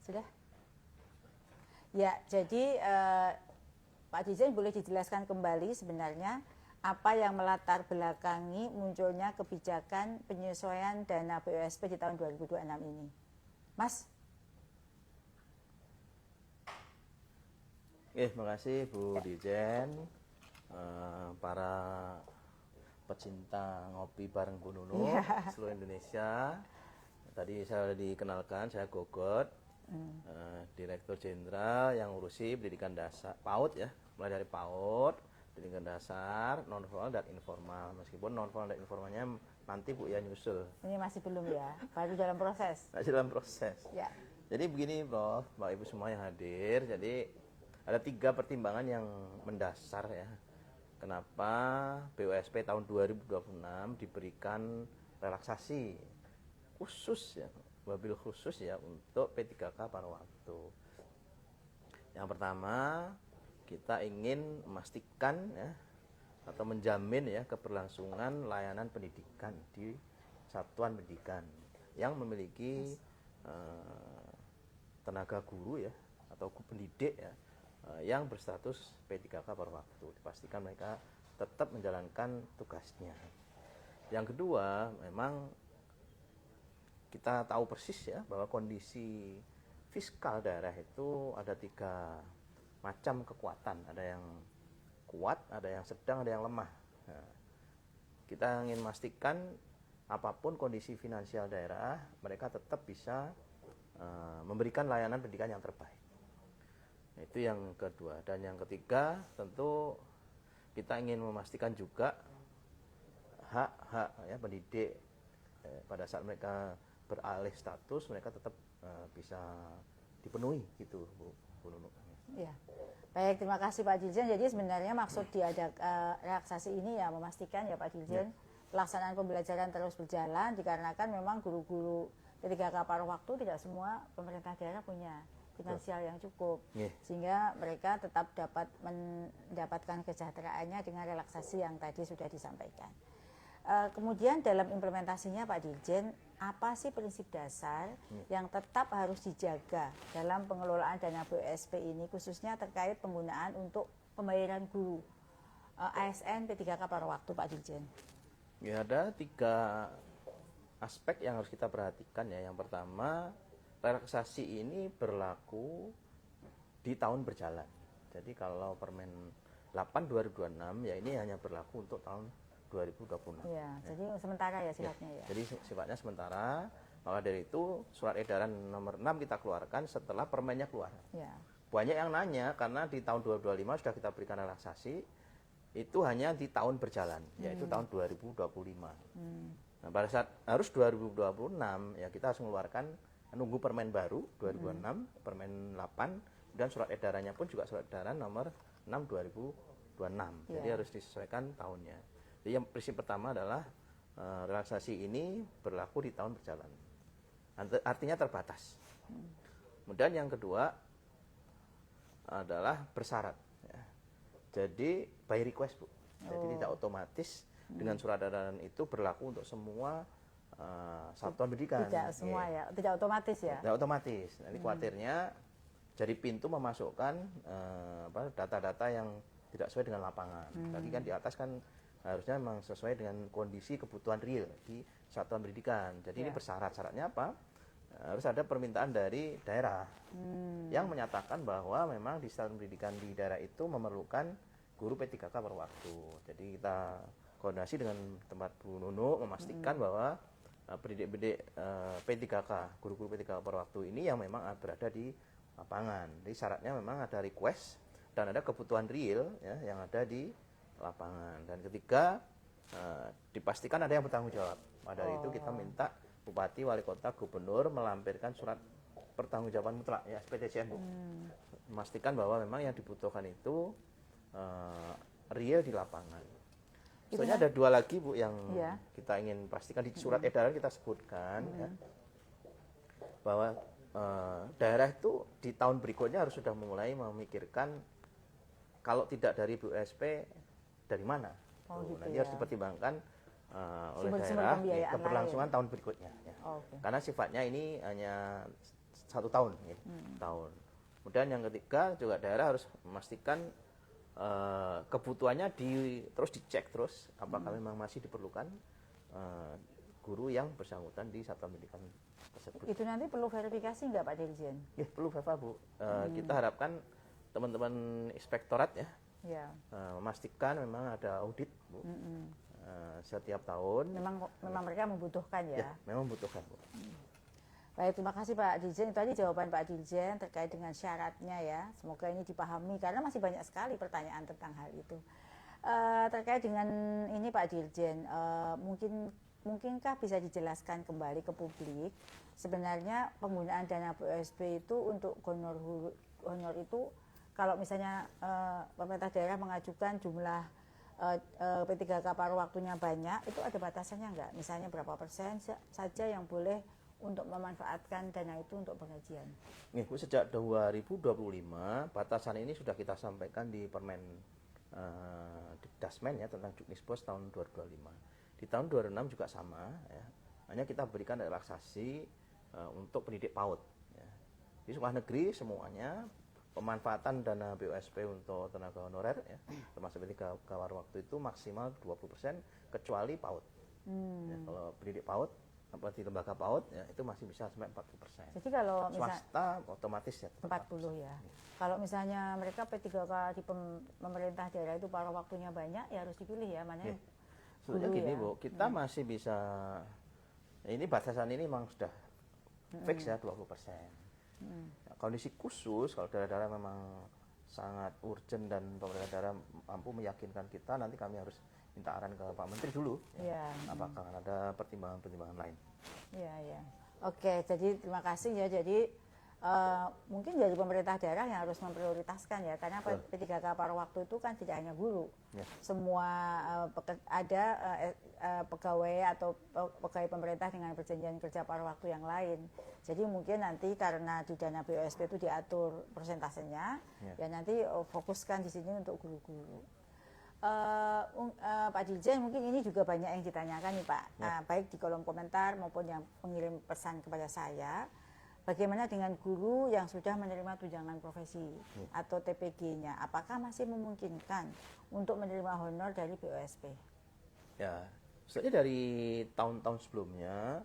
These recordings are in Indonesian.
Sudah? Ya, jadi Pak Dirjen boleh dijelaskan kembali sebenarnya apa yang melatar belakangi munculnya kebijakan penyesuaian dana BUSP di tahun 2026 ini. Mas? Terima kasih Bu Dirjen, para pecinta ngopi bareng Bu Nunu seluruh Indonesia. Tadi saya sudah dikenalkan, saya Gogot, Direktur Jenderal yang ngurusi pendidikan dasar PAUD ya, mulai dari PAUD, pendidikan dasar, non formal dan informal. Meskipun non formal dan informalnya nanti Bu ya nyusul. Ini masih belum ya, baru dalam proses. Masih dalam proses. Ya. Jadi begini Prof, Bapak Ibu semua yang hadir. Jadi ada 3 pertimbangan yang mendasar ya. Kenapa BUSP tahun 2026 diberikan relaksasi khusus ya, wabil khusus ya untuk P3K paruh waktu. Yang pertama, kita ingin memastikan ya atau menjamin ya keberlangsungan layanan pendidikan di satuan pendidikan yang memiliki tenaga guru ya atau pendidik ya yang berstatus P3K paruh waktu. Dipastikan mereka tetap menjalankan tugasnya. Yang kedua, memang kita tahu persis ya bahwa kondisi fiskal daerah itu ada 3 macam kekuatan. Ada yang kuat, ada yang sedang, ada yang lemah. Nah, kita ingin memastikan apapun kondisi finansial daerah, mereka tetap bisa memberikan layanan pendidikan yang terbaik. Itu yang kedua. Dan yang ketiga, tentu kita ingin memastikan juga hak-hak ya pendidik pada saat mereka beralih status, mereka tetap bisa dipenuhi gitu Bu Nunu. Ya. Baik, terima kasih Pak Dirjen. Jadi sebenarnya maksud relaksasi ini ya memastikan ya Pak Dirjen pelaksanaan pembelajaran terus berjalan dikarenakan memang guru-guru P3K paruh waktu tidak semua pemerintah daerah punya finansial yang cukup, sehingga mereka tetap dapat mendapatkan kesejahteraannya dengan relaksasi yang tadi sudah disampaikan. Kemudian dalam implementasinya Pak Dirjen, apa sih prinsip dasar yang tetap harus dijaga dalam pengelolaan dana BUSP ini, khususnya terkait penggunaan untuk pembayaran guru ASN P3K paruh waktu Pak Dirjen? Ya, ada 3 aspek yang harus kita perhatikan ya. Yang pertama, relaksasi ini berlaku di tahun berjalan. Jadi kalau Permen 8 2026 ya ini hanya berlaku untuk tahun 2026. Ya, jadi sementara ya sifatnya ya. Jadi sifatnya sementara. Maka dari itu surat edaran nomor 6 kita keluarkan setelah permennya keluar. Ya. Banyak yang nanya karena di tahun 2025 sudah kita berikan relaksasi, itu hanya di tahun berjalan, yaitu tahun 2025. Nah, pada saat harus 2026 ya kita harus mengeluarkan nunggu permen baru 2026, permen 8 dan surat edarannya pun juga surat edaran nomor 6 2026. Jadi harus disesuaikan tahunnya. Jadi yang prinsip pertama adalah relaksasi ini berlaku di tahun berjalan. Artinya terbatas. Kemudian yang kedua adalah bersyarat. Ya. Jadi by request Bu. Jadi tidak otomatis dengan surat edaran itu berlaku untuk semua satuan pendidikan. Tidak semua ya, tidak otomatis ya. Tidak otomatis. Nanti khawatirnya dari pintu memasukkan data-data yang tidak sesuai dengan lapangan. Tadi kan di atas kan harusnya memang sesuai dengan kondisi kebutuhan real di satuan pendidikan. Jadi ini bersyarat. Syaratnya apa? Harus ada permintaan dari daerah yang menyatakan bahwa memang di satuan pendidikan di daerah itu memerlukan guru P3K paruh waktu. Jadi kita koordinasi dengan tempat Bu Nunu memastikan bahwa pendidik-pendidik P3K, guru-guru P3K paruh waktu ini yang memang berada di lapangan. Jadi syaratnya memang ada request dan ada kebutuhan real ya, yang ada di lapangan. Dan ketiga, dipastikan ada yang bertanggung jawab. Pada itu kita minta Bupati, Wali Kota, Gubernur melampirkan surat pertanggungjawaban mutlak ya SPDCM Bu. Memastikan bahwa memang yang dibutuhkan itu real di lapangan. Soalnya ada 2 lagi Bu yang kita ingin pastikan di surat edaran kita sebutkan ya, bahwa daerah itu di tahun berikutnya harus sudah mulai memikirkan kalau tidak dari BUSP dari mana. Gitu nanti harus dipertimbangkan oleh Sumber-sumber daerah keberlangsungan tahun berikutnya. Ya. Okay. Karena sifatnya ini hanya 1 tahun, ya. Tahun. Kemudian yang ketiga juga daerah harus memastikan kebutuhannya terus dicek terus apakah memang masih diperlukan guru yang bersangkutan di satuan pendidikan tersebut. Itu nanti perlu verifikasi nggak Pak Dirjen? Ya, perlu Veva, Bu. Kita harapkan teman-teman inspektorat ya, memastikan memang ada audit, Bu. Setiap tahun. Memang mereka membutuhkan ya? Ya, memang membutuhkan, Bu. Baik, terima kasih Pak Dirjen. Itu tadi jawaban Pak Dirjen terkait dengan syaratnya ya. Semoga ini dipahami karena masih banyak sekali pertanyaan tentang hal itu. Terkait dengan ini Pak Dirjen, mungkinkah bisa dijelaskan kembali ke publik sebenarnya penggunaan dana BUSP itu untuk honor itu kalau misalnya pemerintah daerah mengajukan jumlah P3K paruh waktunya banyak, itu ada batasannya nggak? Misalnya berapa persen saja yang boleh untuk memanfaatkan dana itu untuk pengajian? Nih, Bu, sejak 2025 batasan ini sudah kita sampaikan di Permen Dikdasmen ya tentang Juknispos tahun 2025. Di tahun 2006 juga sama ya. Hanya kita berikan relaksasi untuk pendidik PAUD ya. Di sekolah negeri semuanya pemanfaatan dana BUSP untuk tenaga honorer ya, termasuk P3K paruh waktu itu maksimal 20% kecuali PAUD. Ya, kalau pendidik PAUD di lembaga PAUD ya, itu masih bisa sampai 40%. Jadi kalau swasta otomatis ya 40 ya. Kalau misalnya mereka P3K di pemerintah daerah itu paruh waktunya banyak, ya harus dipilih ya mana yang sebetulnya gini ya. Bu, kita masih bisa, ini batasan ini memang sudah fix ya 20%. Nah, kondisi khusus kalau daerah-daerah memang sangat urgent dan pemerintah daerah mampu meyakinkan kita, nanti kami harus minta arahan ke Pak Menteri dulu, ya. Apakah ada pertimbangan-pertimbangan lain? Ya. Oke, jadi terima kasih ya. Jadi mungkin dari pemerintah daerah yang harus memprioritaskan ya, karena P3K paruh waktu itu kan tidak hanya guru, semua ada pegawai atau pegawai pemerintah dengan perjanjian kerja paruh waktu yang lain. Jadi mungkin nanti karena di dana BUSP itu diatur persentasenya, ya nanti fokuskan di sini untuk guru-guru. Pak Dirjen, mungkin ini juga banyak yang ditanyakan nih Pak, baik di kolom komentar maupun yang mengirim pesan kepada saya. Bagaimana dengan guru yang sudah menerima tunjangan profesi atau TPG-nya? Apakah masih memungkinkan untuk menerima honor dari BUSP? Ya, sebenarnya dari tahun-tahun sebelumnya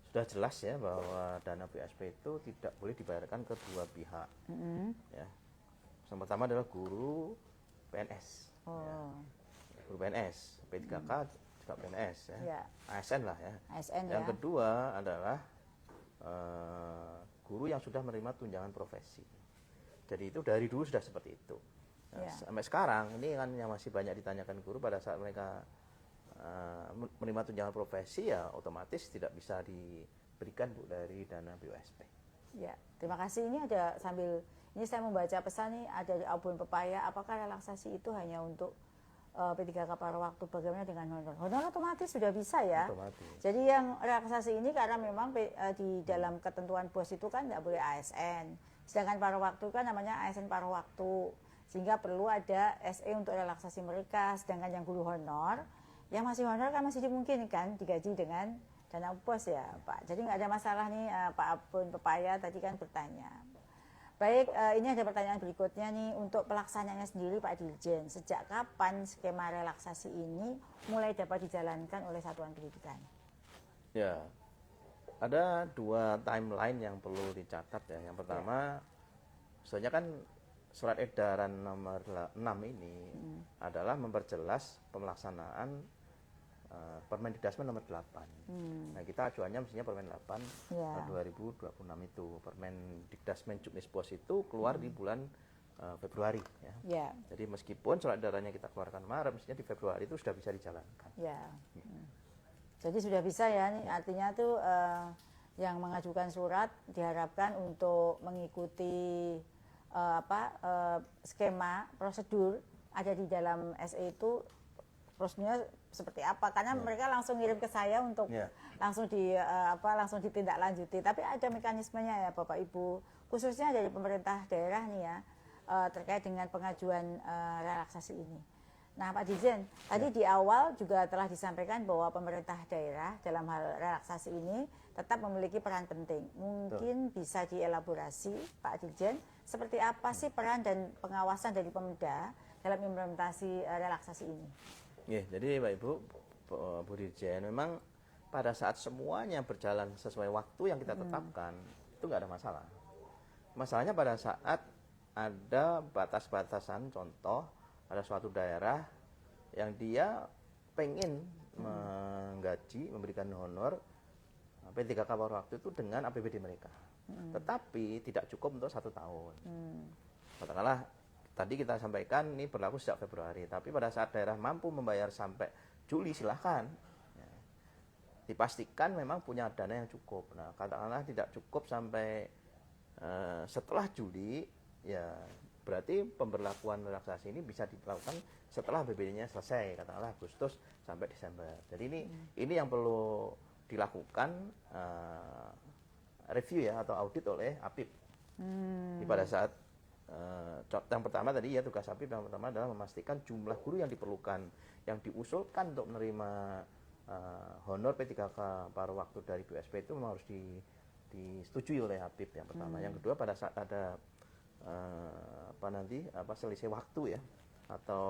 sudah jelas ya bahwa dana BUSP itu tidak boleh dibayarkan ke dua pihak. Ya. Yang pertama adalah guru PNS. Ya. Guru PNS, P3K juga PNS ya. ASN lah ya. ASN, yang kedua adalah guru yang sudah menerima tunjangan profesi. Jadi itu dari dulu sudah seperti itu. Nah, sampai sekarang ini kan yang masih banyak ditanyakan guru pada saat mereka menerima tunjangan profesi ya otomatis tidak bisa diberikan Bu dari dana BUSP. Ya, terima kasih. Ini ada sambil ini saya membaca pesan nih ada di Albun Pepaya. Apakah relaksasi itu hanya untuk P3K paruh waktu, bagaimana dengan honor? Honor otomatis sudah bisa ya. Otomatis. Jadi yang relaksasi ini karena memang di dalam ketentuan BOS itu kan tidak boleh ASN. Sedangkan paruh waktu kan namanya ASN paruh waktu. Sehingga perlu ada SE untuk relaksasi mereka. Sedangkan yang guru honor, yang masih honor kan masih dimungkinkan digaji dengan dana BOS ya Pak. Jadi nggak ada masalah nih Pak Albun Pepaya tadi kan bertanya. Baik, ini ada pertanyaan berikutnya nih, untuk pelaksanaannya sendiri Pak Dirjen, sejak kapan skema relaksasi ini mulai dapat dijalankan oleh satuan pendidikan? Ya, ada dua timeline yang perlu dicatat ya. Yang pertama, sebenarnya kan surat edaran nomor 6 ini adalah memperjelas pelaksanaan Permen Dikdasmen nomor 8. Nah, kita acuannya mestinya Permen 8 2026 itu. Permen Dikdasmen Juknispos itu keluar di bulan Februari ya. Jadi meskipun surat edarannya kita keluarkan Maret, mestinya di Februari itu sudah bisa dijalankan. Jadi sudah bisa ya, artinya tuh yang mengajukan surat diharapkan untuk mengikuti skema prosedur ada di dalam SE itu, prosedurnya seperti apa, karena mereka langsung ngirim ke saya untuk langsung langsung ditindaklanjuti. Tapi ada mekanismenya ya Bapak Ibu, khususnya dari pemerintah daerah nih ya, terkait dengan pengajuan relaksasi ini. Nah, Pak Dirjen, tadi di awal juga telah disampaikan bahwa pemerintah daerah dalam hal relaksasi ini tetap memiliki peran penting. Mungkin bisa dielaborasi, Pak Dirjen, seperti apa sih peran dan pengawasan dari Pemda dalam implementasi relaksasi ini? Ya, jadi Pak Ibu, Bu Dirjen, memang pada saat semuanya berjalan sesuai waktu yang kita tetapkan, itu nggak ada masalah. Masalahnya pada saat ada batas-batasan, contoh ada suatu daerah yang dia pengen menggaji, memberikan honor P3K paruh waktu itu dengan APBD mereka, tetapi tidak cukup untuk 1 tahun. Katakanlah tadi kita sampaikan ini berlaku sejak Februari, tapi pada saat daerah mampu membayar sampai Juli, silahkan. Ya. Dipastikan memang punya dana yang cukup. Nah, katakanlah tidak cukup sampai setelah Juli, ya berarti pemberlakuan relaksasi ini bisa dilakukan setelah BBD-nya selesai, katakanlah Agustus sampai Desember. Jadi ini yang perlu dilakukan review ya atau audit oleh APIP. Pada saat yang pertama tadi ya, tugas APIP yang pertama adalah memastikan jumlah guru yang diperlukan, yang diusulkan untuk menerima honor P3K paruh waktu dari BUSP itu memang harus disetujui oleh APIP yang pertama. Yang kedua, pada saat ada selisih waktu ya, atau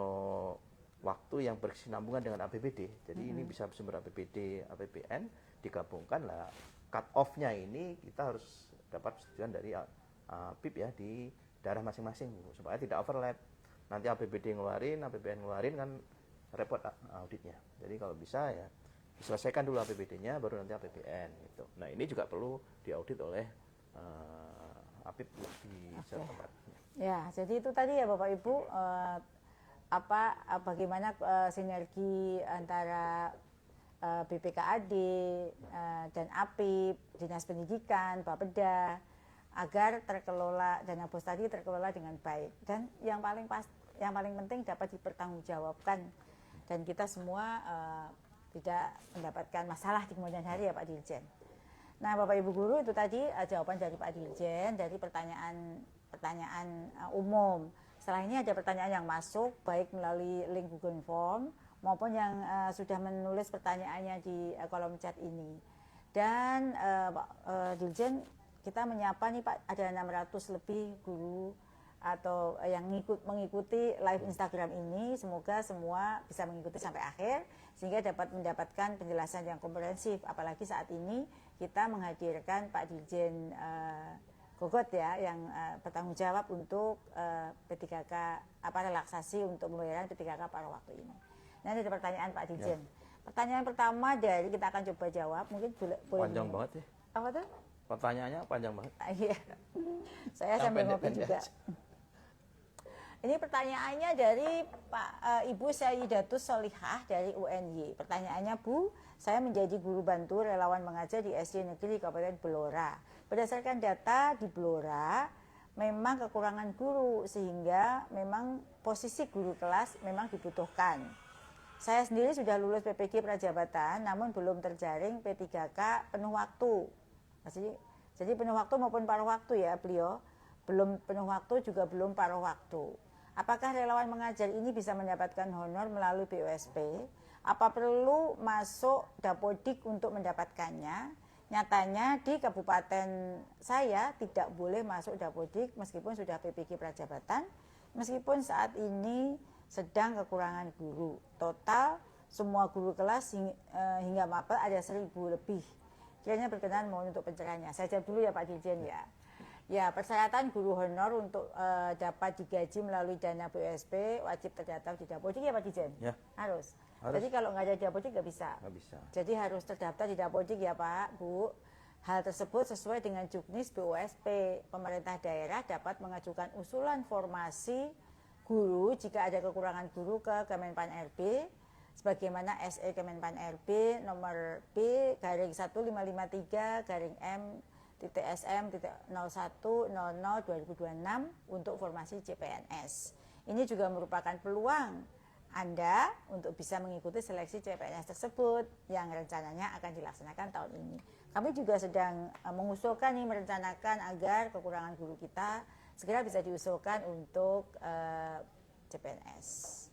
waktu yang berkesinambungan dengan APBD. Jadi ini bisa bersumber APBD, APBN digabungkan lah. Cut off-nya ini kita harus dapat persetujuan dari APIP ya di daerah masing-masing supaya tidak overlap. Nanti APBD ngeluarin, APBN ngeluarin kan repot auditnya. Jadi kalau bisa ya diselesaikan dulu APBD-nya baru nanti APBN gitu. Nah, ini juga perlu diaudit oleh APIP di setempat. Ya, jadi itu tadi ya Bapak Ibu, bagaimana sinergi antara BPKAD dan APIP, Dinas Pendidikan, Bapeda, agar terkelola dana BOS tadi terkelola dengan baik, dan yang paling penting dapat dipertanggungjawabkan dan kita semua tidak mendapatkan masalah di kemudian hari ya Pak Dirjen. Nah, Bapak Ibu guru, itu tadi jawaban dari Pak Dirjen dari pertanyaan umum. Setelah ini ada pertanyaan yang masuk baik melalui link Google Form maupun yang sudah menulis pertanyaannya di kolom chat ini. Dan Pak Dirjen, kita menyapa nih Pak, ada 600 lebih guru atau yang mengikuti live Instagram ini. Semoga semua bisa mengikuti sampai akhir sehingga dapat mendapatkan penjelasan yang komprehensif, apalagi saat ini kita menghadirkan Pak Dirjen Gogot ya, yang bertanggung jawab untuk P3K relaksasi untuk pembayaran P3K paruh waktu ini. Nah, ini ada pertanyaan Pak Dirjen. Ya. Pertanyaan pertama dari kita akan coba jawab, mungkin boleh panjang banget ya. Apa tuh? Pertanyaannya panjang banget. Iya. Saya sambil ngopi juga. Ini pertanyaannya dari Pak Ibu Sayyidatus Solihah dari UNY. Pertanyaannya, Bu, saya menjadi guru bantu relawan mengajar di SD Negeri Kabupaten Blora. Berdasarkan data di Blora, memang kekurangan guru sehingga memang posisi guru kelas memang dibutuhkan. Saya sendiri sudah lulus PPG Prajabatan, namun belum terjaring P3K penuh waktu. Jadi penuh waktu maupun paruh waktu ya beliau. Belum penuh waktu juga belum paruh waktu. Apakah relawan mengajar ini bisa mendapatkan honor melalui BUSP? Apa perlu masuk Dapodik untuk mendapatkannya? Nyatanya di kabupaten saya tidak boleh masuk Dapodik meskipun sudah PPG Prajabatan, meskipun saat ini sedang kekurangan guru. Total semua guru kelas hingga mapel ada 1.000 lebih. Kiranya berkenan mohon untuk pencerahannya. Saya jawab dulu ya Pak Dirjen ya. Ya, persyaratan guru honor untuk dapat digaji melalui dana BUSP wajib terdaftar di Dapodik ya Pak Dirjen? Ya. Harus. Jadi kalau nggak ada di Dapodik nggak bisa? Nggak bisa. Jadi harus terdaftar di Dapodik ya Pak, Bu. Hal tersebut sesuai dengan Juknis BUSP. Pemerintah daerah dapat mengajukan usulan formasi guru jika ada kekurangan guru ke Kemenpan RB sebagaimana SE Kemenpan RB nomor B/SM.01/01/00/2026 untuk formasi CPNS. Ini juga merupakan peluang Anda untuk bisa mengikuti seleksi CPNS tersebut yang rencananya akan dilaksanakan tahun ini. Kami juga sedang mengusulkan merencanakan agar kekurangan guru kita segera bisa diusulkan untuk CPNS.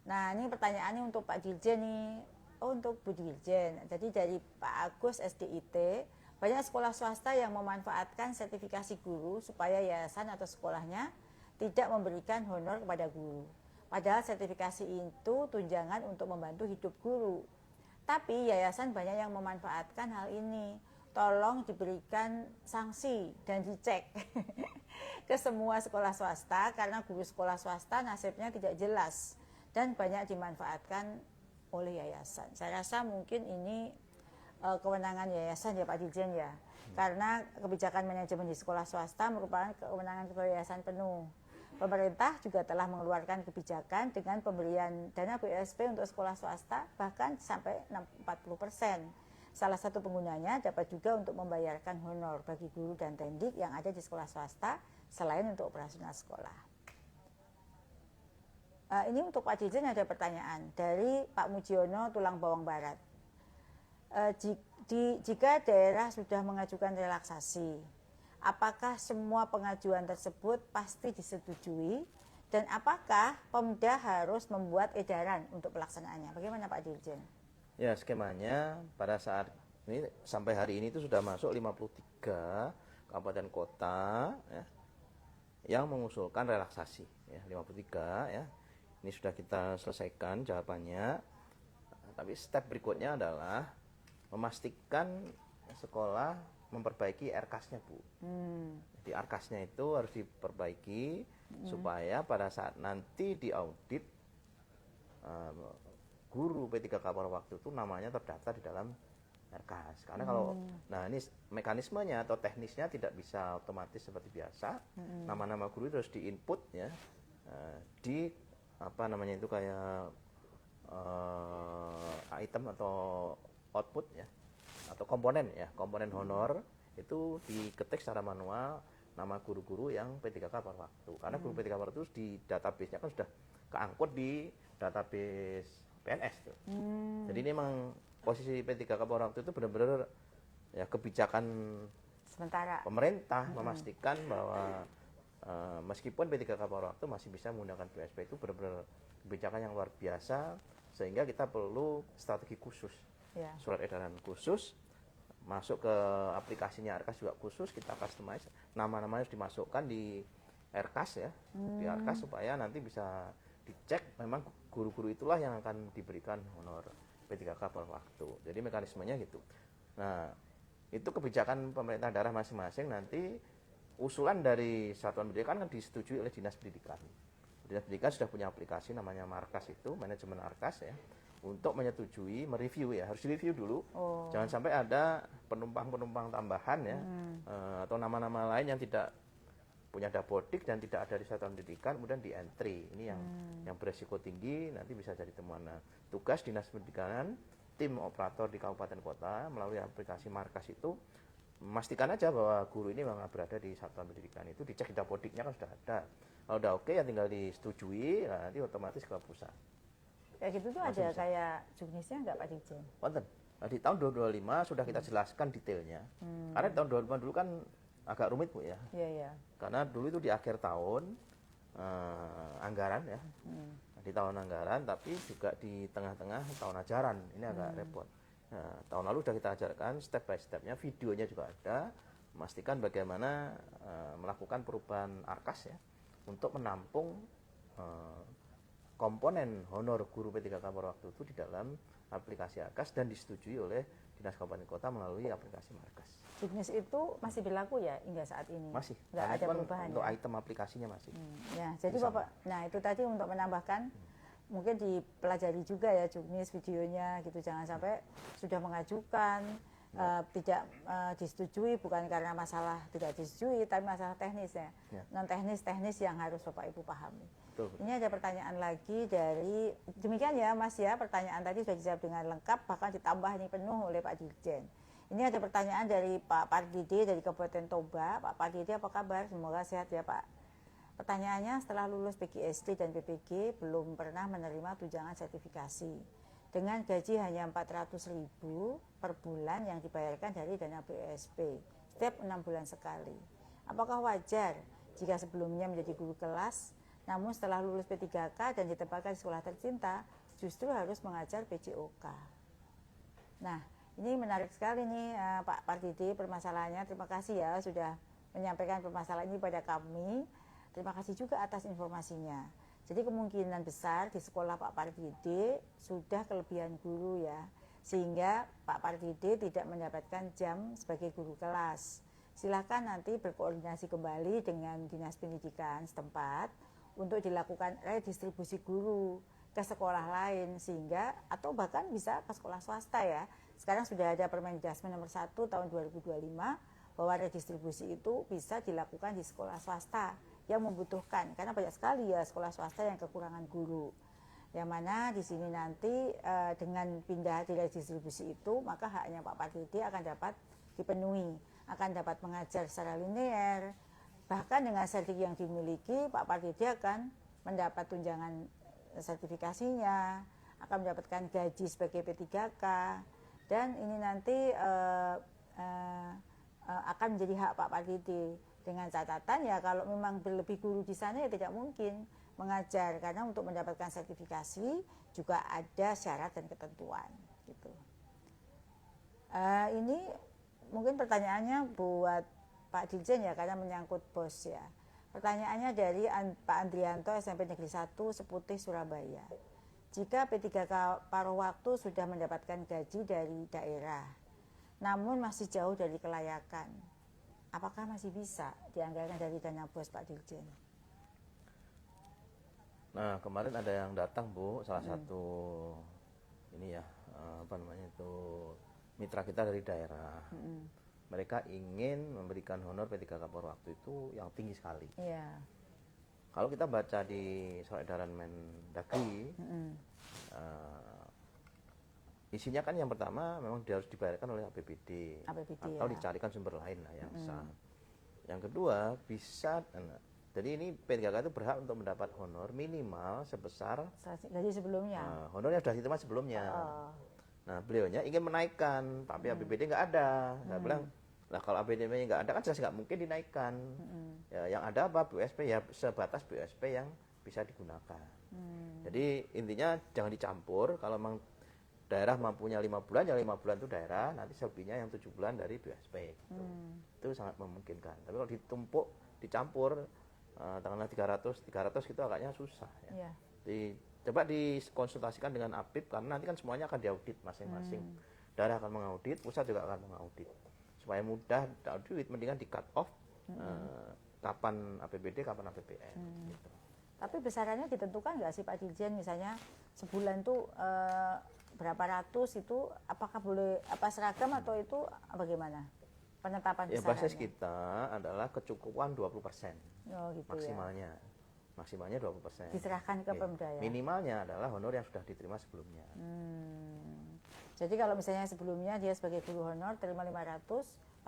Nah, ini pertanyaannya untuk Pak Dirjen nih. Oh, untuk Bu Dirjen. Jadi dari Pak Agus SDIT, banyak sekolah swasta yang memanfaatkan sertifikasi guru supaya yayasan atau sekolahnya tidak memberikan honor kepada guru. Padahal sertifikasi itu tunjangan untuk membantu hidup guru. Tapi yayasan banyak yang memanfaatkan hal ini. Tolong diberikan sanksi dan dicek ke semua sekolah swasta karena guru sekolah swasta nasibnya tidak jelas dan banyak dimanfaatkan oleh yayasan. Saya rasa mungkin ini kewenangan yayasan ya Pak Dirjen ya. Karena kebijakan manajemen di sekolah swasta merupakan kewenangan ketua yayasan penuh. Pemerintah juga telah mengeluarkan kebijakan dengan pemberian dana BSP untuk sekolah swasta bahkan sampai 40%. Salah satu penggunanya dapat juga untuk membayarkan honor bagi guru dan tendik yang ada di sekolah swasta selain untuk operasional sekolah. Ini untuk Pak Dirjen ada pertanyaan dari Pak Mujiono Tulang Bawang Barat. Jika daerah sudah mengajukan relaksasi, apakah semua pengajuan tersebut pasti disetujui dan apakah Pemda harus membuat edaran untuk pelaksanaannya? Bagaimana Pak Dirjen? Ya, skemanya pada saat ini sampai hari ini itu sudah masuk 53 kabupaten kota ya, yang mengusulkan relaksasi ya, 53 ya. Ini sudah kita selesaikan jawabannya. Tapi step berikutnya adalah memastikan sekolah memperbaiki RKAS-nya, Bu. Jadi RKAS-nya itu harus diperbaiki supaya pada saat nanti diaudit guru P3K paruh waktu itu namanya terdaftar di dalam RKAS. Karena kalau nah ini mekanismenya atau teknisnya tidak bisa otomatis seperti biasa. Nama-nama guru itu harus diinput ya di apa namanya itu kayak item atau output ya atau komponen ya, komponen honor itu diketik secara manual nama guru-guru yang P3K paruh waktu. Karena guru P3K paruh waktu di database-nya kan sudah keangkut di database PNS tuh. Jadi ini memang posisi P3K paruh waktu itu benar-benar ya kebijakan sementara pemerintah memastikan bahwa meskipun P3K paruh waktu masih bisa menggunakan PSP itu benar-benar kebijakan yang luar biasa sehingga kita perlu strategi khusus. Ya. Surat edaran khusus masuk ke aplikasinya RKAS juga khusus, kita customize, nama-namanya harus dimasukkan di RKAS ya, di RKAS supaya nanti bisa dicek memang guru-guru itulah yang akan diberikan honor P3K paruh waktu. Jadi mekanismenya gitu. Nah, itu kebijakan pemerintah daerah masing-masing nanti usulan dari satuan pendidikan kan disetujui oleh Dinas Pendidikan. Dinas Pendidikan sudah punya aplikasi namanya Markas itu, manajemen RKAS ya. Untuk menyetujui, mereview ya, harus direview dulu. Jangan sampai ada penumpang-penumpang tambahan ya, atau nama-nama lain yang tidak punya dapodik dan tidak ada di satuan pendidikan, kemudian di entry. Ini yang beresiko tinggi, nanti bisa jadi temuan. Nah, tugas Dinas Pendidikan, tim operator di kabupaten kota melalui aplikasi Markas itu memastikan aja bahwa guru ini memang berada di satuan pendidikan itu, dicek di dapodiknya kan sudah ada. Kalau udah oke ya tinggal disetujui, nah, nanti otomatis ke pusat. Kayak gitu tuh ada bisa. Kayak juknisnya nggak Pak Dirjen? Wonten. Nah, di tahun 2025 sudah kita jelaskan detailnya. Karena di tahun 2025 dulu kan agak rumit Bu ya. Iya. Karena dulu itu di akhir tahun anggaran ya. Di tahun anggaran tapi juga di tengah-tengah tahun ajaran. Ini agak repot. Nah, tahun lalu sudah kita ajarkan step by stepnya, videonya juga ada, memastikan bagaimana melakukan perubahan RKAS ya untuk menampung komponen honor guru P3K paruh waktu itu di dalam aplikasi RKAS dan disetujui oleh Dinas Kabupaten Kota melalui aplikasi Markas. Juknis itu masih berlaku ya hingga saat ini? Masih. Nggak ada perubahan untuk ya? Item aplikasinya masih. Ya, jadi Bapak, nah itu tadi untuk menambahkan, mungkin dipelajari juga ya juknis videonya gitu, jangan sampai sudah mengajukan tidak disetujui bukan karena masalah tidak disetujui tapi masalah teknis ya. Non teknis yang harus Bapak Ibu pahami. Betul. Ini ada pertanyaan lagi dari demikian ya Mas ya, pertanyaan tadi sudah dijawab dengan lengkap bahkan ditambah ini penuh oleh Pak Dirjen. Ini ada pertanyaan dari Pak Pardede dari Kabupaten Toba. Pak Pardede apa kabar? Semoga sehat ya Pak. Pertanyaannya, setelah lulus PGSD dan PPG belum pernah menerima tunjangan sertifikasi. Dengan gaji hanya 400.000 per bulan yang dibayarkan dari dana BSP setiap 6 bulan sekali. Apakah wajar jika sebelumnya menjadi guru kelas namun setelah lulus P3K dan ditempatkan di sekolah tercinta, justru harus mengajar PJOK. Nah, ini menarik sekali nih Pak Pardede permasalahannya. Terima kasih ya sudah menyampaikan permasalahan ini pada kami. Terima kasih juga atas informasinya. Jadi kemungkinan besar di sekolah Pak Pardede sudah kelebihan guru ya, sehingga Pak Pardede tidak mendapatkan jam sebagai guru kelas. Silakan nanti berkoordinasi kembali dengan Dinas Pendidikan setempat untuk dilakukan redistribusi guru ke sekolah lain, sehingga atau bahkan bisa ke sekolah swasta ya. Sekarang sudah ada Permendikbud nomor 1 tahun 2025 bahwa redistribusi itu bisa dilakukan di sekolah swasta yang membutuhkan, karena banyak sekali ya sekolah swasta yang kekurangan guru. Yang mana di sini nanti dengan pindah di redistribusi itu, maka haknya Pak Pardede akan dapat dipenuhi, akan dapat mengajar secara linear. Bahkan dengan sertifikat yang dimiliki, Pak Pardede akan mendapat tunjangan sertifikasinya, akan mendapatkan gaji sebagai P3K, dan ini nanti akan menjadi hak Pak Pardede. Dengan catatan ya kalau memang berlebih guru di sana ya tidak mungkin mengajar, karena untuk mendapatkan sertifikasi juga ada syarat dan ketentuan gitu. Ini mungkin pertanyaannya buat Pak Dirjen ya, karena menyangkut BOS ya. Pertanyaannya dari Pak Andrianto, SMP Negeri 1 Seputih Surabaya. Jika P3K paruh waktu sudah mendapatkan gaji dari daerah, namun masih jauh dari kelayakan, apakah masih bisa dianggarkan dari dana BOS, Pak Dirjen? Nah, kemarin ada yang datang Bu, salah satu ini ya, apa namanya itu, mitra kita dari daerah. Mereka ingin memberikan honor P3K paruh waktu itu yang tinggi sekali. Iya. Kalau kita baca di surat edaran Mendagri, isinya kan yang pertama memang dia harus dibayarkan oleh APBD atau ya. dicarikan sumber lain lah yang sah. Yang kedua bisa, jadi ini P3K itu berhak untuk mendapat honor minimal sebesar gaji sebelumnya. Honor yang sudah diterima sebelumnya. Nah, beliaunya ingin menaikkan, tapi APBD nggak ada. Saya bilang, lah kalau APBD-nya nggak ada kan jelas nggak mungkin dinaikkan. Ya, yang ada apa BUSP ya sebatas BUSP yang bisa digunakan. Jadi intinya jangan dicampur. Kalau memang daerah mampunya 5 bulan, ya 5 bulan itu daerah, nanti selebihnya yang 7 bulan dari BUSP. Gitu. Itu sangat memungkinkan. Tapi kalau ditumpuk, dicampur, tanggal 300 gitu agaknya susah. Ya. Coba dikonsultasikan dengan APIP, karena nanti kan semuanya akan diaudit masing-masing. Daerah akan mengaudit, pusat juga akan mengaudit. Supaya mudah audit, mendingan di cut off kapan APBD, kapan APBN. Gitu. Tapi besarannya ditentukan nggak sih Pak Dirjen, misalnya sebulan tuh berapa ratus itu, apakah boleh apa seragam atau itu bagaimana penetapan besarannya? Ya, basis kita adalah kecukupan 20% gitu maksimalnya. Ya. Maksimalnya 20%. Diserahkan ke Pemda ya? Minimalnya adalah honor yang sudah diterima sebelumnya. Jadi kalau misalnya sebelumnya dia sebagai guru honor terima 500,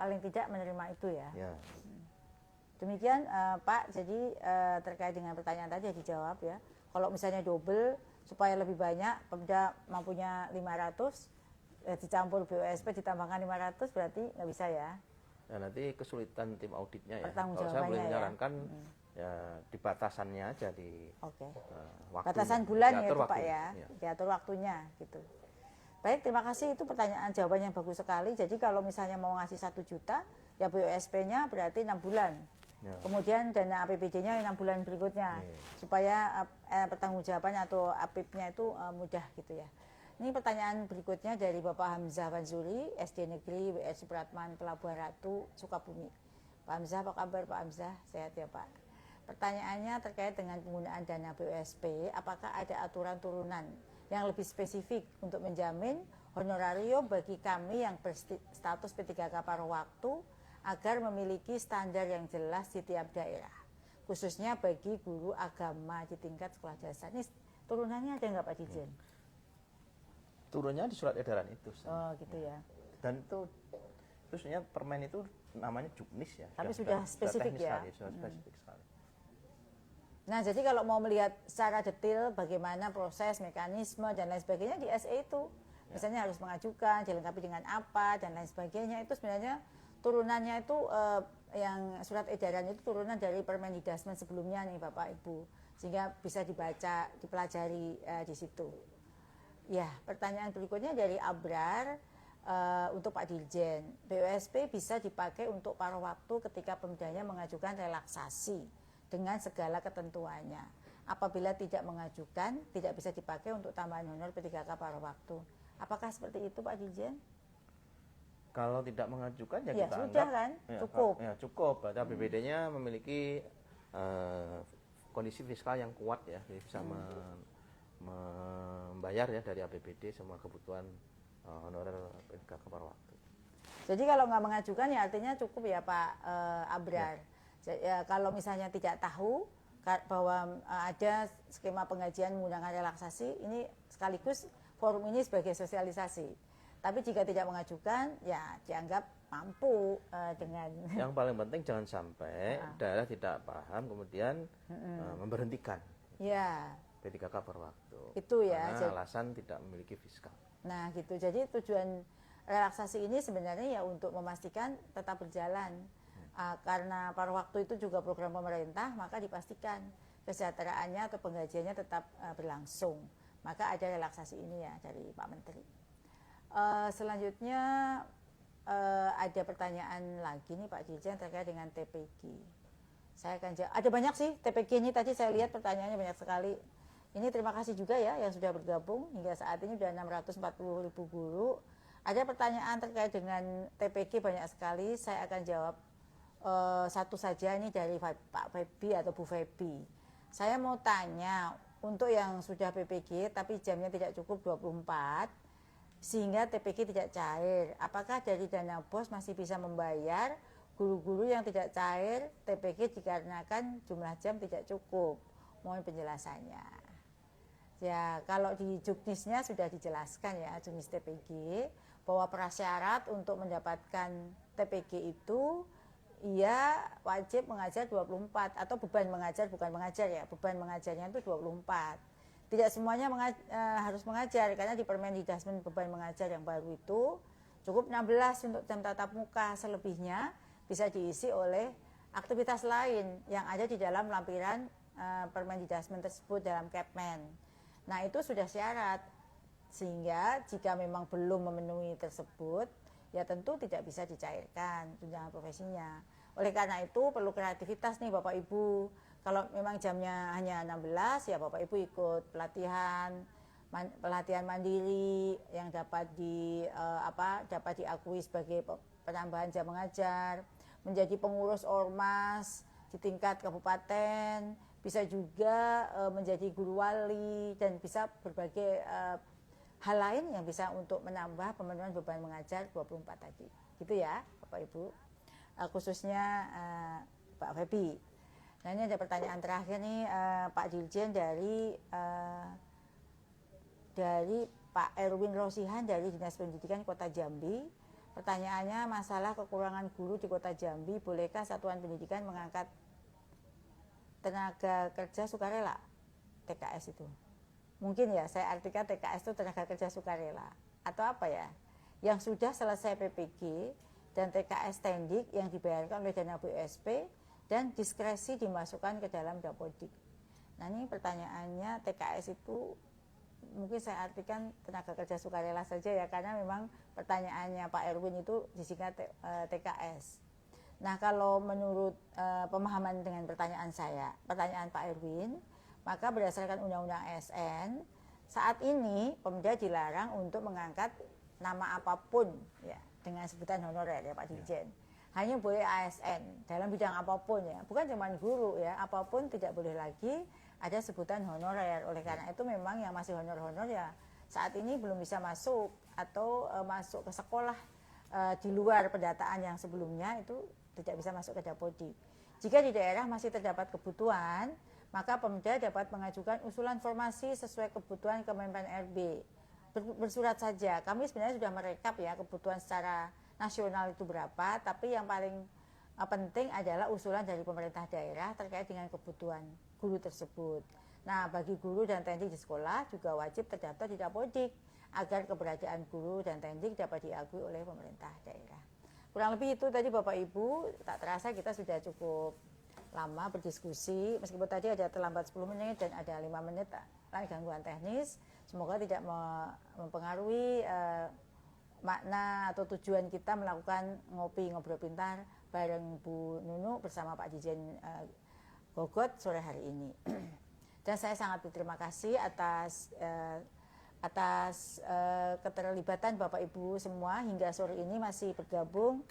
paling tidak menerima itu ya? Ya. Demikian Pak, jadi terkait dengan pertanyaan tadi dijawab ya. Kalau misalnya double supaya lebih banyak, Pemda mampunya 500, dicampur BUSP ditambahkan 500 berarti nggak bisa ya? Nah, nanti kesulitan tim auditnya ya. Kalau saya boleh menyarankan ya di batasannya aja di waktunya. Batasan bulan ya itu Pak ya, diatur waktunya gitu. Baik, terima kasih, itu pertanyaan jawaban yang bagus sekali. Jadi kalau misalnya mau ngasih 1 juta, ya BUSP-nya berarti 6 bulan. Ya. Kemudian dana APBD-nya 6 bulan berikutnya, supaya pertanggungjawaban atau APIP-nya itu mudah gitu ya. Ini pertanyaan berikutnya dari Bapak Hamzah Wanzuri, SD Negeri WR Supratman, Pelabuhan Ratu, Sukabumi. Pak Hamzah, apa kabar Pak Hamzah? Sehat ya Pak? Pertanyaannya terkait dengan penggunaan dana BUSP, apakah ada aturan turunan yang lebih spesifik untuk menjamin honorario bagi kami yang berstatus P3K paruh waktu agar memiliki standar yang jelas di tiap daerah, khususnya bagi guru agama di tingkat sekolah dasar. Ini turunannya ada nggak Pak Dirjen? Turunnya di surat edaran itu. Oh gitu ya. Dan itu sebenarnya permen itu namanya juknis ya. Tapi sudah spesifik ya. Sudah spesifik sekali. Nah, jadi kalau mau melihat secara detail bagaimana proses, mekanisme, dan lain sebagainya di SE itu, misalnya harus mengajukan, dilengkapi dengan apa, dan lain sebagainya, itu sebenarnya turunannya itu, yang surat edaran itu turunan dari Permendikbud sebelumnya nih Bapak Ibu. sehingga bisa dibaca, dipelajari di situ. Ya, pertanyaan berikutnya dari Abrar untuk Pak Dirjen. BUSP bisa dipakai untuk paruh waktu ketika pemdanya mengajukan relaksasi dengan segala ketentuannya. Apabila tidak mengajukan, tidak bisa dipakai untuk tambahan honor P3K paruh waktu. Apakah seperti itu Pak Dirjen? Kalau tidak mengajukan ya Ya, kita sudah anggap kan? ya, Cukup. Ya, cukup. Berarti APBD-nya memiliki kondisi fiskal yang kuat ya, jadi bisa membayar ya dari APBD semua kebutuhan honorer P3K paruh waktu. Jadi kalau nggak mengajukan ya artinya cukup ya Pak Abrar. Ya, kalau misalnya tidak tahu bahwa ada skema penggajian menggunakan relaksasi, ini sekaligus forum ini sebagai sosialisasi. Tapi jika tidak mengajukan, ya dianggap mampu dengan. Yang paling penting jangan sampai daerah tidak paham kemudian memberhentikan Ya. P3K paruh waktu. Itu ya. Karena alasan tidak memiliki fiskal. Nah gitu. Jadi tujuan relaksasi ini sebenarnya ya untuk memastikan tetap berjalan. Karena paruh waktu itu juga program pemerintah, maka dipastikan kesejahteraannya atau penggajiannya tetap berlangsung. Maka ada relaksasi ini ya dari Pak Menteri. Selanjutnya ada pertanyaan lagi nih Pak Dirjen terkait dengan TPG. Saya akan jawab. Ada banyak sih TPG ini, tadi saya lihat pertanyaannya banyak sekali. Ini terima kasih juga ya yang sudah bergabung hingga saat ini sudah 640.000 guru. Ada pertanyaan terkait dengan TPG banyak sekali. Saya akan jawab satu saja ini dari Pak Febi atau Bu Febi. Saya mau tanya untuk yang sudah PPG tapi jamnya tidak cukup 24 sehingga TPG tidak cair. Apakah dari dana BOS masih bisa membayar guru-guru yang tidak cair TPG dikarenakan jumlah jam tidak cukup? Mohon penjelasannya. Ya, kalau di juknisnya sudah dijelaskan ya, juknis TPG, bahwa prasyarat untuk mendapatkan TPG itu ia wajib mengajar 24 atau beban mengajar, bukan mengajar ya, beban mengajarnya itu 24. Tidak semuanya harus mengajar karena di Permendikbud beban mengajar yang baru itu cukup 16 untuk jam tatap muka, selebihnya bisa diisi oleh aktivitas lain yang ada di dalam lampiran Permendikbud tersebut dalam Kepmen. Nah itu sudah syarat, sehingga jika memang belum memenuhi tersebut ya tentu tidak bisa dicairkan tunjangan profesinya. Oleh karena itu perlu kreativitas nih Bapak Ibu. Kalau memang jamnya hanya 16 ya Bapak Ibu ikut pelatihan mandiri yang dapat dapat diakui sebagai penambahan jam mengajar, menjadi pengurus ormas di tingkat kabupaten, bisa juga menjadi guru wali dan bisa berbagai hal lain yang bisa untuk menambah pemenuhan beban mengajar 24 tadi. Gitu ya Bapak Ibu. Khususnya Pak Febi. Nah ini ada pertanyaan terakhir nih Pak Dirjen dari Pak Erwin Rosihan dari Dinas Pendidikan Kota Jambi. Pertanyaannya masalah kekurangan guru di Kota Jambi, bolehkah Satuan Pendidikan mengangkat tenaga kerja sukarela TKS itu? Mungkin ya saya artikan TKS itu tenaga kerja sukarela atau apa ya, yang sudah selesai PPG dan TKS tendik yang dibayarkan oleh dana BUSP dan diskresi dimasukkan ke dalam Dapodik. Nah ini pertanyaannya TKS itu mungkin saya artikan tenaga kerja sukarela saja ya, karena memang pertanyaannya Pak Erwin itu disingkat TKS. Nah kalau menurut pemahaman dengan pertanyaan Pak Erwin, maka berdasarkan Undang-Undang ASN, saat ini Pemda dilarang untuk mengangkat nama apapun ya dengan sebutan honorer ya Pak Dirjen. Hanya boleh ASN dalam bidang apapun ya, bukan cuma guru ya, apapun tidak boleh lagi ada sebutan honorer. Oleh karena itu memang yang masih honor-honor ya saat ini belum bisa masuk atau masuk ke sekolah di luar pendataan yang sebelumnya itu tidak bisa masuk ke Dapodik. Jika di daerah masih terdapat kebutuhan, maka Pemda dapat mengajukan usulan formasi sesuai kebutuhan Kemenpan RB. Bersurat saja. Kami sebenarnya sudah merekap ya kebutuhan secara nasional itu berapa, tapi yang paling penting adalah usulan dari pemerintah daerah terkait dengan kebutuhan guru tersebut. Nah, bagi guru dan tendik di sekolah juga wajib terdaftar di Dapodik agar keberadaan guru dan tendik dapat diakui oleh pemerintah daerah. Kurang lebih itu tadi Bapak Ibu, tak terasa kita sudah cukup lama berdiskusi, meskipun tadi ada terlambat 10 menit dan ada 5 menit lain gangguan teknis. Semoga tidak mempengaruhi makna atau tujuan kita melakukan ngopi ngobrol pintar bareng Bu Nunu bersama Pak Dirjen Gogot sore hari ini. Dan saya sangat berterima kasih atas keterlibatan Bapak Ibu semua hingga sore ini masih bergabung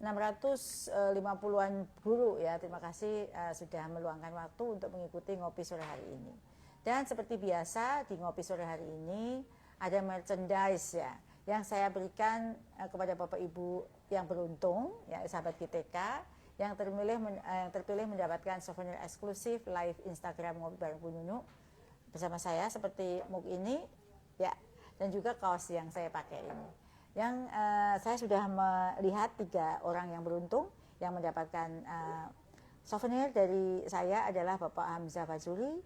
650-an guru ya. Terima kasih sudah meluangkan waktu untuk mengikuti ngopi sore hari ini. Dan seperti biasa di ngopi sore hari ini ada merchandise ya yang saya berikan kepada Bapak Ibu yang beruntung ya, sahabat GTK yang terpilih mendapatkan souvenir eksklusif live Instagram ngopi bareng Bu Nunu bersama saya seperti mug ini ya, dan juga kaos yang saya pakai ini. Yang saya sudah melihat 3 orang yang beruntung yang mendapatkan souvenir dari saya adalah Bapak Hamzah Fazuri,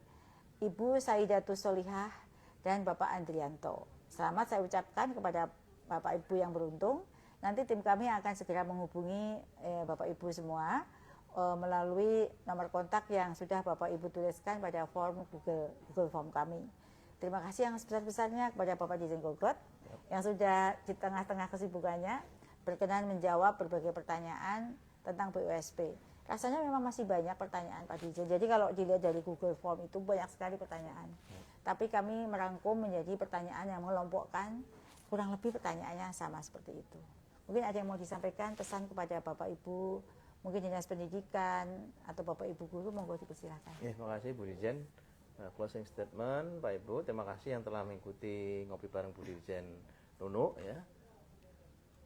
Ibu Saidatus Solihah, dan Bapak Andrianto. Selamat saya ucapkan kepada Bapak Ibu yang beruntung. Nanti tim kami akan segera menghubungi Bapak Ibu semua melalui nomor kontak yang sudah Bapak Ibu tuliskan pada form Google Form kami. Terima kasih yang sebesar-besarnya kepada Bapak Dirjen Gogot yang sudah di tengah-tengah kesibukannya berkenan menjawab berbagai pertanyaan tentang BUSP. Rasanya memang masih banyak pertanyaan Pak Dirjen. Jadi kalau dilihat dari Google Form itu banyak sekali pertanyaan. Tapi kami merangkum menjadi pertanyaan yang mengelompokkan, kurang lebih pertanyaannya sama seperti itu. Mungkin ada yang mau disampaikan pesan kepada Bapak Ibu, mungkin Dinas Pendidikan atau Bapak Ibu guru, monggo dipersilakan. Ya, terima kasih Bu Dirjen. Closing statement Pak Ibu, terima kasih yang telah mengikuti ngopi bareng Bu Dirjen Nunu ya.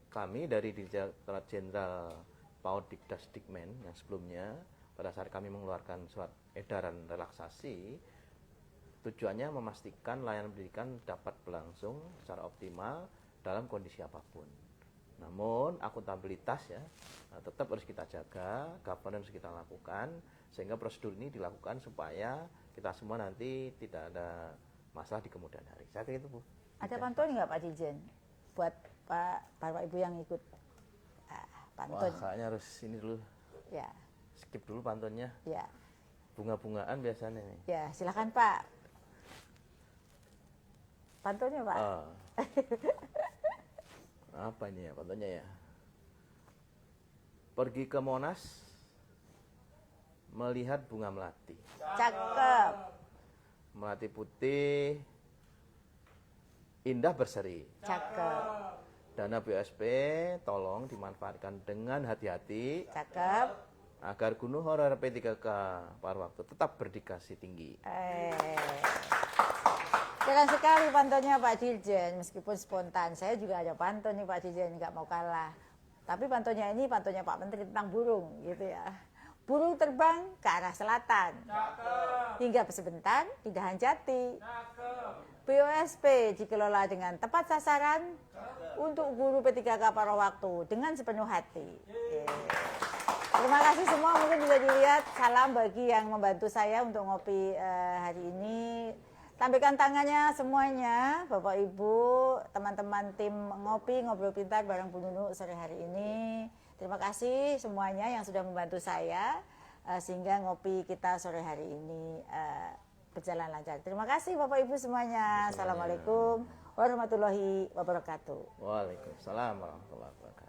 Kami dari Direktorat Jenderal PAUD Dikdasdikmen yang sebelumnya pada saat kami mengeluarkan surat edaran relaksasi, tujuannya memastikan layanan pendidikan dapat berlangsung secara optimal dalam kondisi apapun. Namun akuntabilitas ya tetap harus kita jaga, governance kita lakukan sehingga prosedur ini dilakukan supaya kita semua nanti tidak ada masalah di kemudian hari. Saya kira itu Bu. Ada pantun nggak Pak Dirjen buat Bapak Ibu yang ikut pantun? Wah, kayaknya harus ini dulu. Ya. Skip dulu pantunnya. Ya. Bunga-bungaan biasanya nih. Ya, silakan Pak. Pantunnya Pak. Apa ini ya pantunnya ya? Pergi ke Monas melihat bunga melati. Cakep. Melati putih indah berseri. Cakep. Dana BUSP tolong dimanfaatkan dengan hati-hati. Cakep. Agar gunung horor P3K Parwaktu tetap berdikasi tinggi. Keren sekali pantunnya Pak Dirjen, meskipun spontan. Saya juga ada pantun nih Pak Dirjen, nggak mau kalah. Tapi pantunnya ini pantunnya Pak Menteri tentang burung gitu ya. Burung terbang ke arah selatan. Hingga sebentar di Dahan Jati. BUSP dikelola dengan tepat sasaran untuk guru P3K Parwaktu dengan sepenuh hati. Terima kasih semua, mungkin bisa dilihat salam bagi yang membantu saya untuk ngopi hari ini. Tampilkan tangannya semuanya, Bapak Ibu, teman-teman tim ngopi ngobrol pintar bareng Bu Nunu sore hari ini. Terima kasih semuanya yang sudah membantu saya sehingga ngopi kita sore hari ini berjalan lancar. Terima kasih Bapak Ibu semuanya. Assalamualaikum warahmatullahi wabarakatuh. Waalaikumsalam warahmatullahi wabarakatuh.